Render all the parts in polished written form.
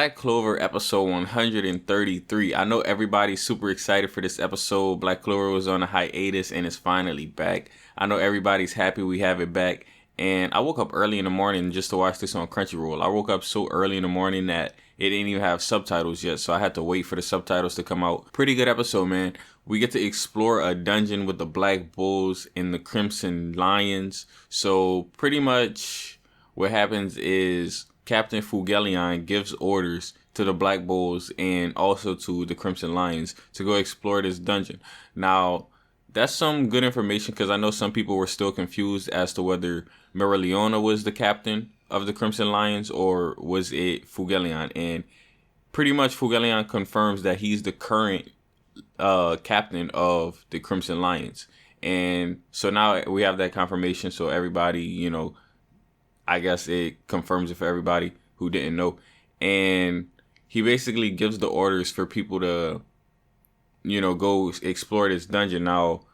Black Clover episode 133. I know everybody's super excited for this episode. Black Clover was on a hiatus and it's finally back. I know everybody's happy we have it back. And I woke up early in the morning just to watch this on Crunchyroll. I woke up so early in the morning that it didn't even have subtitles yet, so I had to wait for the subtitles to come out. Pretty good episode, man. We get to explore a dungeon with the Black Bulls and the Crimson Lions. So pretty much what happens is Captain Fugelion gives orders to the Black Bulls and also to the Crimson Lions to go explore this dungeon. Now, that's some good information because I know some people were still confused as to whether Mereoleona was the captain of the Crimson Lions or was it Fugelion. And pretty much Fugelion confirms that he's the current captain of the Crimson Lions. And so now we have that confirmation. So everybody, I guess it confirms it for everybody who didn't know. And he basically gives the orders for people to go explore this dungeon. Now,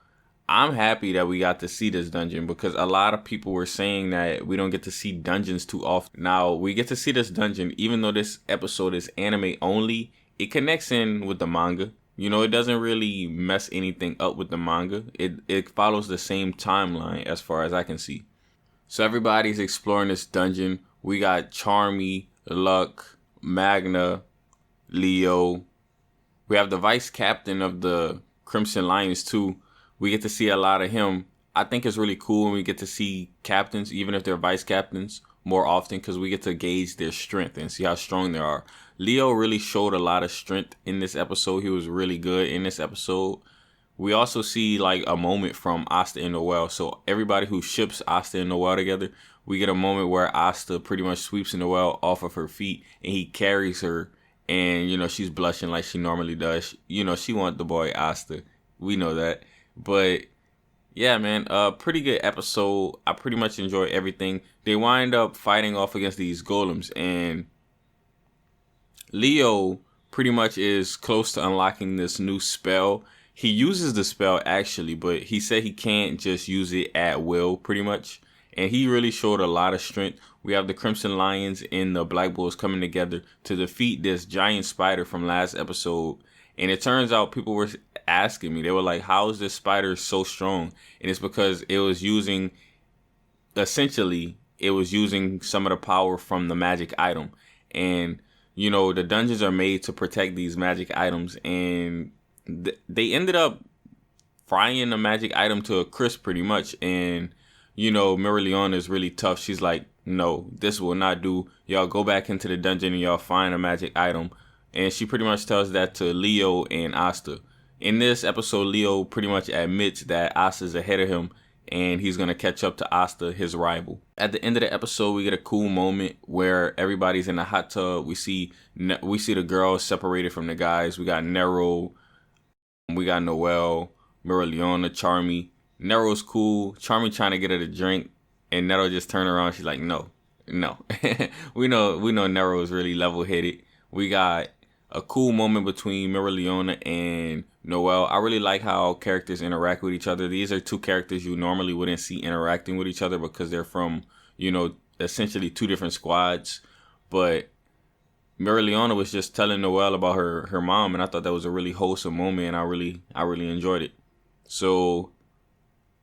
I'm happy that we got to see this dungeon because a lot of people were saying that we don't get to see dungeons too often. Now, we get to see this dungeon, even though this episode is anime only, it connects in with the manga. It doesn't really mess anything up with the manga. It follows the same timeline as far as I can see. So everybody's exploring this dungeon. We got Charmy, Luck, Magna, Leo. We have the vice captain of the Crimson Lions too. We get to see a lot of him. I think it's really cool when we get to see captains, even if they're vice captains, more often because we get to gauge their strength and see how strong they are. Leo really showed a lot of strength in this episode. He was really good in this episode. We also see like a moment from Asta and Noelle. So everybody who ships Asta and Noelle together, we get a moment where Asta pretty much sweeps Noelle off of her feet and he carries her. And, she's blushing like she normally does. She wants the boy Asta. We know that. But, yeah, man, pretty good episode. I pretty much enjoy everything. They wind up fighting off against these golems. And Leo pretty much is close to unlocking this new spell. He uses the spell, actually, but he said he can't just use it at will, pretty much. And he really showed a lot of strength. We have the Crimson Lions and the Black Bulls coming together to defeat this giant spider from last episode. And it turns out people were asking me, they were like, how is this spider so strong? And it's because it was using some of the power from the magic item. And, the dungeons are made to protect these magic items. And they ended up frying the magic item to a crisp pretty much. And, Mereoleona is really tough. She's like, no, this will not do. Y'all go back into the dungeon and y'all find a magic item. And she pretty much tells that to Leo and Asta. In this episode, Leo pretty much admits that Asta's ahead of him and he's going to catch up to Asta, his rival. At the end of the episode, we get a cool moment where everybody's in a hot tub. We see the girls separated from the guys. We got Nero, we got Noelle, Mereoleona, Charmy. Nero's cool. Charmy trying to get her to drink, and Nero just turned around. She's like, no. we know Nero is really level-headed. We got a cool moment between Mereoleona and Noelle. I really like how characters interact with each other. These are two characters you normally wouldn't see interacting with each other because they're from, essentially two different squads. But Mereoleona was just telling Noelle about her mom, and I thought that was a really wholesome moment, and I really enjoyed it. So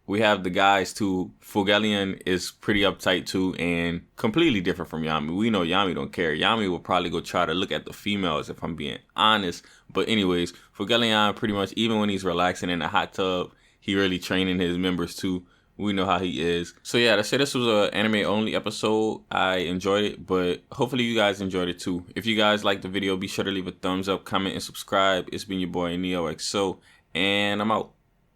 we have the guys too. Fugelion is pretty uptight too and completely different from Yami. We know Yami don't care. Yami will probably go try to look at the females if I'm being honest. But anyways, Fugelion pretty much, even when he's relaxing in the hot tub, he really training his members too. We know how he is. So yeah, that's it. This was an anime only episode. I enjoyed it, but hopefully you guys enjoyed it too. If you guys liked the video, be sure to leave a thumbs up, comment, and subscribe. It's been your boy NeoXO, and I'm out.